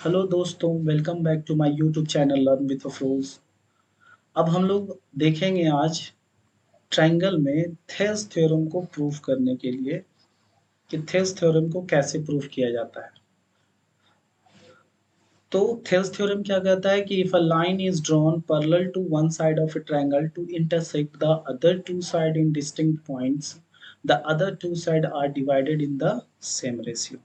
Hello दोस्तों, welcome back to my YouTube channel learn with Afroz. अब हम लोग देखेंगे आज ट्रायंगल में थेल्स थ्योरम को प्रूव करने के लिए कि थेल्स थ्योरम को कैसे प्रूव किया जाता है। तो थेल्स थ्योरम क्या कहता है कि if a line is drawn parallel to one side of a triangle to intersect the other two side in distinct points, the other two side are divided in the same ratio.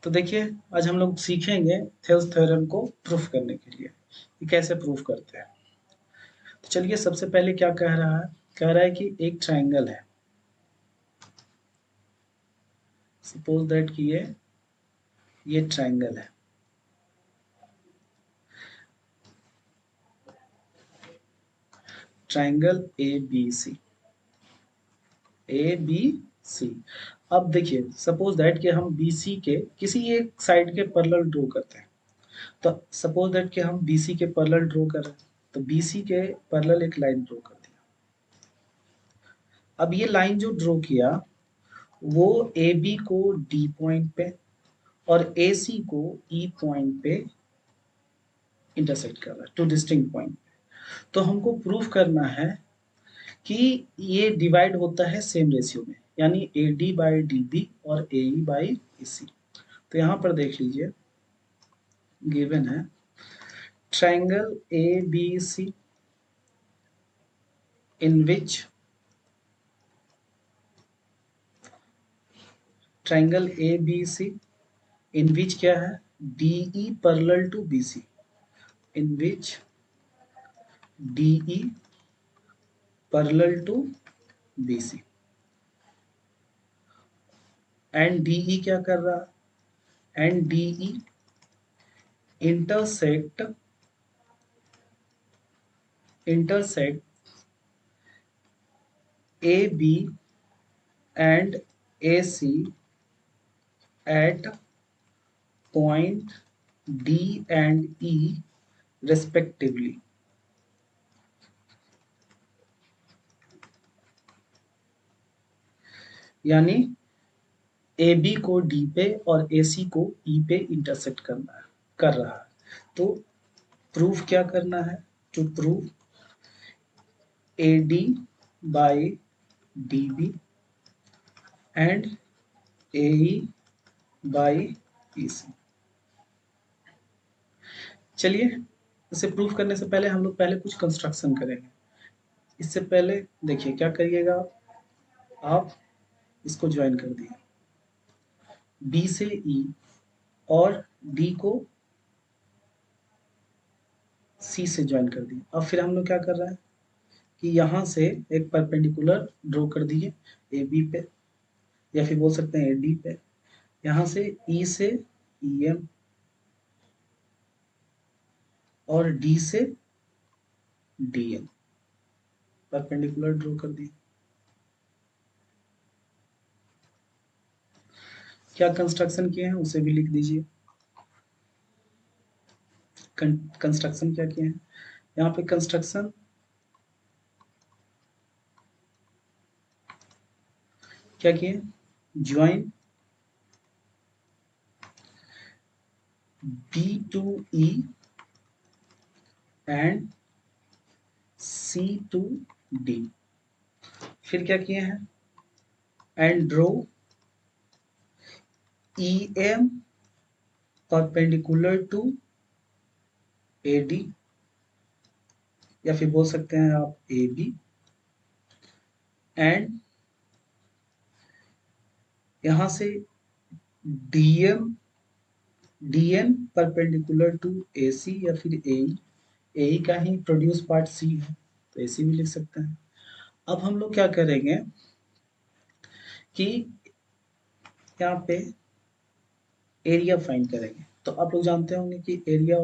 तो देखिए, आज हम लोग सीखेंगे Thales theorem को proof करने के लिए कि कैसे प्रूफ करते हैं। तो चलिए, सबसे पहले क्या कह रहा है, कह रहा है कि एक ट्रायंगल है। सपोज दैट कि ये ट्रायंगल है। Triangle A B C. अब देखिए, सपोज दैट कि हम बी सी के किसी एक साइड के पैरेलल ड्रॉ करते हैं। तो सपोज दैट कि हम बी सी के पैरेलल ड्रॉ कर रहे हैं, तो बी सी के पैरेलल एक लाइन ड्रॉ कर दिया। अब ये लाइन जो ड्रॉ किया, वो ए बी को डी पॉइंट पे और ए सी को ई पॉइंट पे इंटरसेक्ट कर रहा है, टू डिस्टिंक्ट पॉइंट। तो हमको प्रूफ करना है कि ये डिवाइड होता है सेम रेशियो में, यानी A D by D B और ए ई बाई ए सी। तो यहाँ पर देख लीजिए, गिवन है triangle A B C in which triangle A B C in which क्या है, D E parallel to B C, in which D E parallel to B C and D E क्या कर रहा है, and D E intersect intersect AB and AC at point D and E respectively। यानी A B को D पे और ए सी को ई पे इंटरसेक्ट कर रहा है। तो प्रूफ क्या करना है, to prove A D by D B and A E by E C. चलिए, इसे प्रूफ करने से पहले हम लोग पहले कुछ कंस्ट्रक्शन करेंगे। इससे पहले देखिए क्या करिएगा, आप इसको ज्वाइन कर दिए, बी से ई और डी को सी से ज्वाइन कर दिए। अब फिर हम लोग क्या कर रहे हैं कि यहाँ से एक परपेंडिकुलर ड्रॉ कर दिए ए बी पे, या फिर बोल सकते हैं ए डी पे। यहाँ से ई से ई एम और डी से डी एम परपेंडिकुलर ड्रॉ कर दिए। क्या कंस्ट्रक्शन किए हैं उसे भी लिख दीजिए। कंस्ट्रक्शन क्या किए हैं, यहाँ पे कंस्ट्रक्शन क्या किए, join B to E and C to D. फिर क्या किए हैं, and draw E M perpendicular to A D, या फिर बोल सकते हैं आप ए बी, एंड यहां से डीएम डीएन परपेंडिकुलर टू ए सी या फिर ए का ही प्रोड्यूस पार्ट सी है, तो ए सी भी लिख सकते हैं। अब हम लोग क्या करेंगे कि यहाँ पे एरिया फाइंड करेंगे। तो आप लोग जानते होंगे कि एरिया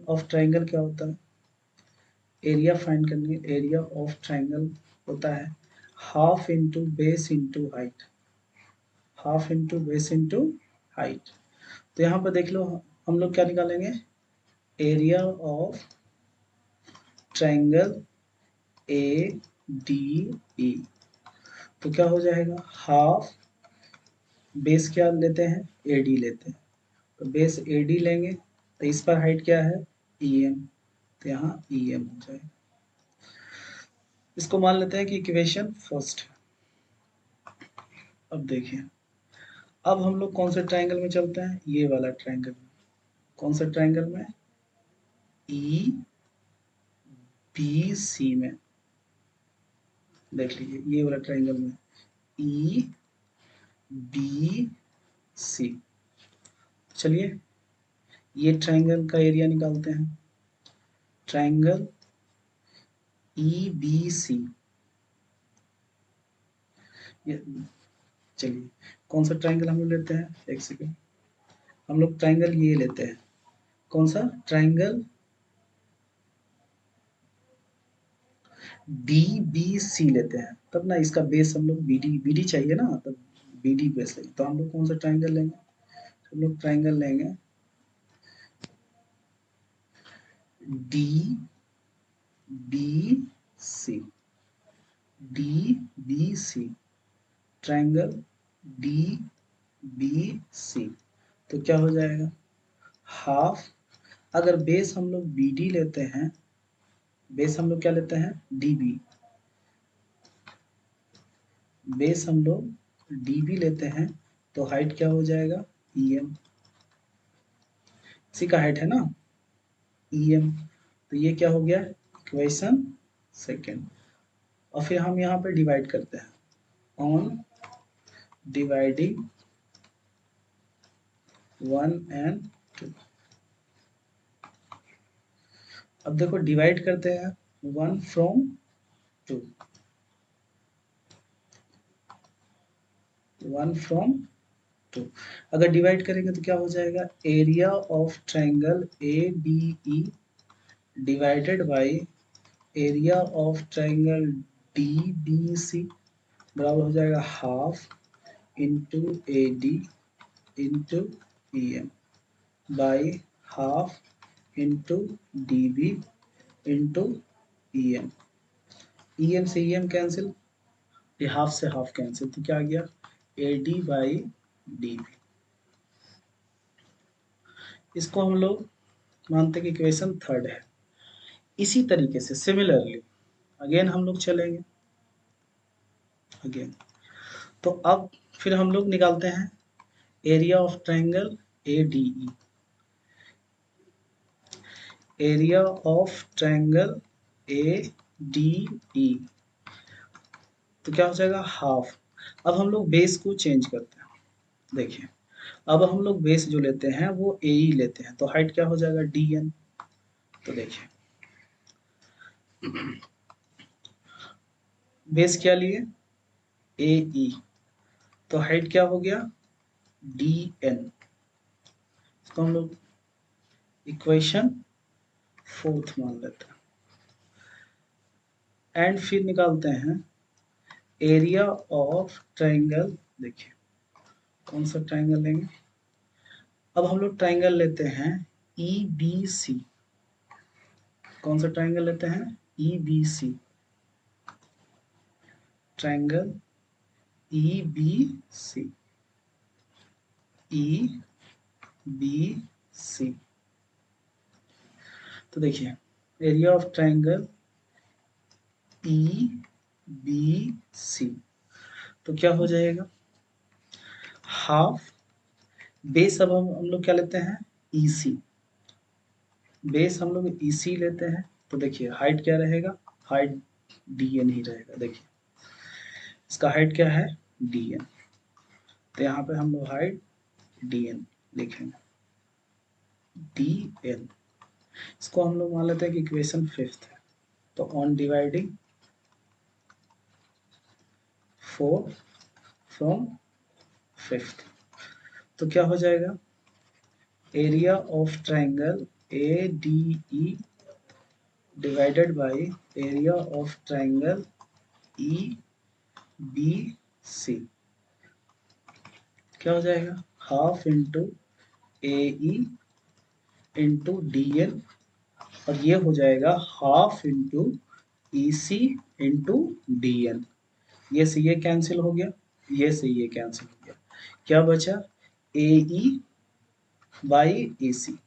ऑफ ट्राइंगल क्या होता है। एरिया फाइंड करने, एरिया ऑफ ट्राइंगल होता है half into base into height, half into base into height. तो यहाँ पर देख लो, हम लोग क्या निकालेंगे, area of triangle A D ई। तो क्या हो जाएगा, हाफ बेस क्या लेते हैं, AD लेते हैं, तो बेस AD लेंगे तो इस पर हाइट क्या है, EM, तो यहाँ EM हो जाएगा। इसको मान लेते हैं कि इक्वेशन फर्स्ट है। अब देखिए, अब हम लोग कौन से ट्रायंगल में चलते हैं, ये वाला ट्रायंगल में। कौन सा ट्रायंगल में, EBC में। देख लीजिए ये वाला ट्रायंगल में EBC। चलिए ये ट्रायंगल का एरिया निकालते हैं। ट्रायंगल EBC, चलिए कौन सा ट्रायंगल हम लोग लेते हैं, एक सेकेंड, हम लोग ट्रायंगल ये लेते हैं, कौन सा ट्रायंगल DBC लेते हैं, तब ना इसका बेस हम लोग BD चाहिए ना, तब BD बेस लेंगे। तो हम लोग कौन सा ट्रायंगल लेंगे, हम लोग ट्रायंगल लेंगे DBC, DBC, ट्रायंगल DBC। तो क्या हो जाएगा, हाफ, अगर बेस हम लोग BD लेते हैं, बेस हम लोग क्या लेते हैं, DB, बेस हम लोग DB लेते हैं, तो हाइट क्या हो जाएगा, EM, इसी का हाइट है ना EM। तो ये क्या हो गया, इक्वेशन सेकेंड। और फिर हम यहाँ पे डिवाइड करते हैं, ऑन डिवाइडिंग 1 and 2। अब देखो डिवाइड करते हैं 1 from 2, 1 from 2। अगर डिवाइड करेंगे तो क्या हो जाएगा, area of triangle ADE divided by area of triangle DBC बराबर हो जाएगा half into AD into EM by half into DB into EM। EM से EM कैंसिल, ये हाफ से हाफ कैंसिल, तो क्या आ गया, AD बाई DB। इसको हम लोग मानते हैं कि इक्वेशन थर्ड है। इसी तरीके से सिमिलरली अगेन हम लोग चलेंगे, अगेन तो अब फिर हम लोग निकालते हैं area of triangle ADE, area of triangle ADE, तो क्या हो जाएगा, हाफ। अब हम लोग बेस को चेंज करते हैं, देखिए अब हम लोग बेस जो लेते हैं वो AE लेते हैं, तो हाइट क्या हो जाएगा, DN। तो देखिए बेस क्या लिए, AE, तो हाइट क्या हो गया, DN। इसको हम लोग इक्वेशन फोर्थ मान लेते हैं। एंड फिर निकालते हैं एरिया ऑफ ट्रायंगल, देखिए कौन सा ट्रायंगल लेंगे, अब हम लोग ट्रायंगल लेते हैं EBC। कौन सा ट्रायंगल लेते हैं, EBC, ट्रायंगल EBC, EBC। तो देखिए एरिया ऑफ ट्रायंगल EBC, तो क्या हो जाएगा, हाफ, बेस अब हम लोग क्या लेते हैं, EC, बेस हम लोग EC लेते हैं, तो देखिए हाइट क्या रहेगा, हाइट DN ही रहेगा। देखिए इसका हाइट क्या है, DN, तो यहाँ पे हम लोग हाइट DN लिखेंगे, DN। इसको हम लोग मान लेते हैं कि इक्वेशन फिफ्थ है, तो ऑन डिवाइडिंग 4 फ्रॉम फिफ्थ, तो क्या हो जाएगा, area of triangle ADE divided by area of triangle EBC, क्या हो जाएगा, half into AE into DN, और ये हो जाएगा half into EC into DN। ये से ये कैंसिल हो गया, ये से ये कैंसिल हो गया, क्या बचा, ए ई बाई ए सी।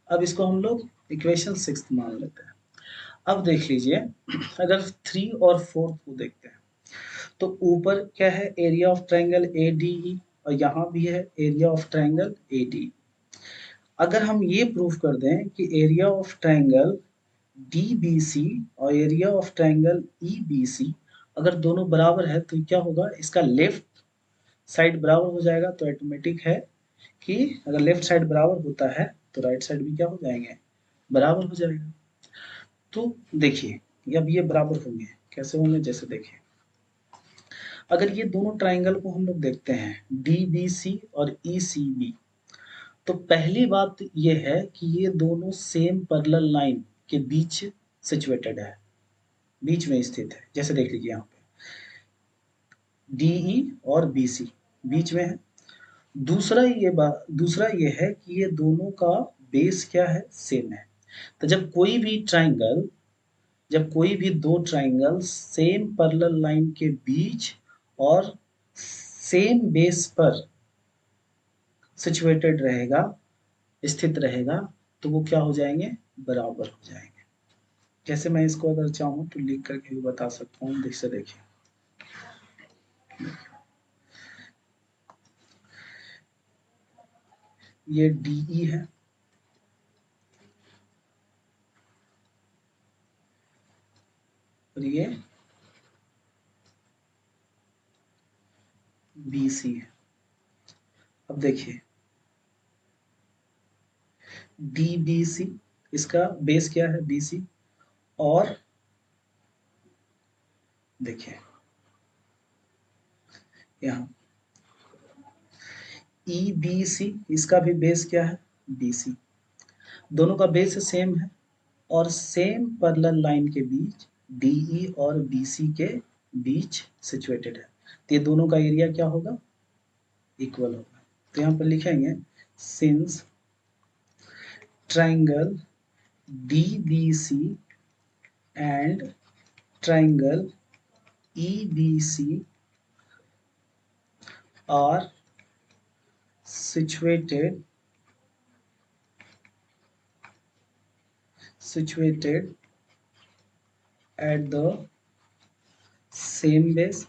अब इसको हम लोग इक्वेशन 6 मान लेते हैं। अब देख लीजिए, अगर 3 और 4 को देखते हैं तो ऊपर क्या है, area of triangle A D E, और यहाँ भी है area of triangle A D. अगर हम ये प्रूफ कर दें कि area of triangle D B C और area of triangle E B C अगर दोनों बराबर है तो क्या होगा, इसका लेफ्ट साइड बराबर हो जाएगा। तो ऑटोमेटिक है कि अगर लेफ्ट साइड बराबर होता है तो राइट साइड भी क्या हो जाएंगे, बराबर हो जाएगा। तो देखिए अब ये बराबर होंगे, कैसे होंगे, जैसे देखिए अगर ये दोनों ट्राइंगल को हम लोग देखते हैं डी बी सी और ई सी बी, तो पहली बात ये है कि ये दोनों सेम पैरेलल लाइन के बीच सिचुएटेड है, बीच में स्थित है। जैसे देख लीजिए यहाँ पे डीई और बीसी बीच में है। दूसरा ये है कि ये दोनों का बेस क्या है, सेम है। तो जब कोई भी दो ट्राइंगल सेम पैरेलल लाइन के बीच और सेम बेस पर सिचुएटेड रहेगा, स्थित रहेगा, तो वो क्या हो जाएंगे, बराबर हो जाएंगे। जैसे मैं इसको अगर चाहूँ तो लिख करके भी बता सकता हूँ। जैसे देखिए ये डीई है और ये बीसी है। अब देखिए डी बी सी, इसका बेस क्या है, बीसी, और देखिए यहाँ ई बी सी, इसका भी बेस क्या है, बीसी। दोनों का बेस सेम है और सेम पैरेलल लाइन के बीच डीई और बीसी के बीच सिचुएटेड है। तो ये दोनों का एरिया क्या होगा, इक्वल होगा। तो यहाँ पर लिखेंगे since triangle D B C and triangle E B C are situated at the same base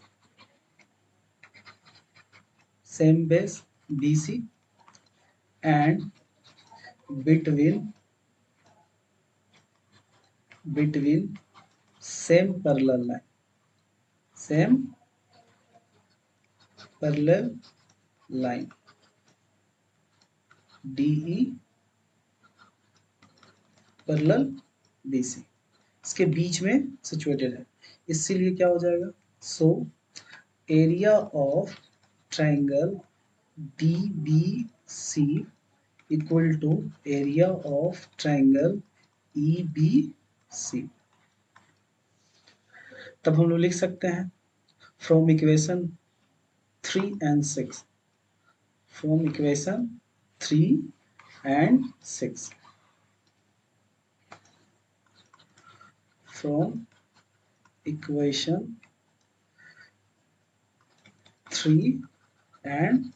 BC and between same parallel line DE parallel BC, इसके बीच में सिचुएटेड है। इसीलिए क्या हो जाएगा, so area of triangle DBC equal to area of triangle EBC। तब हम लोग लिख सकते हैं from equation 3 and 6, from equation 3 and 6, from equation 3 and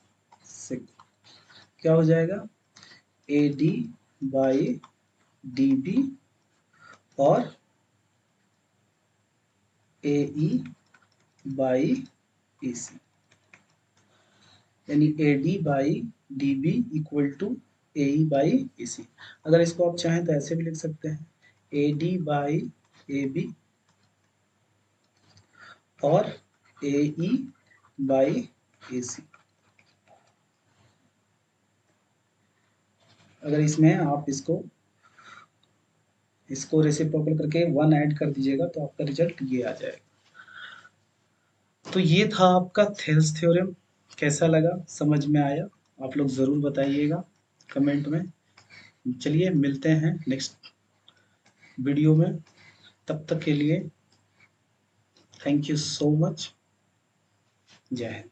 6 क्या हो जाएगा, AD बाई DB और AE बाई AC, यानी AD by DB equal to AE by AC। अगर इसको आप चाहें तो ऐसे भी लिख सकते हैं AD बाई AB और AE बाई AC। अगर इसमें आप इसको रेसिप्रोकल करके 1 ऐड कर दीजिएगा तो आपका रिजल्ट ये आ जाएगा। तो ये था आपका थेल्स थ्योरम। कैसा लगा, समझ में आया, आप लोग ज़रूर बताइएगा कमेंट में। चलिए मिलते हैं नेक्स्ट वीडियो में, तब तक के लिए थैंक यू सो मच। जय हिंद।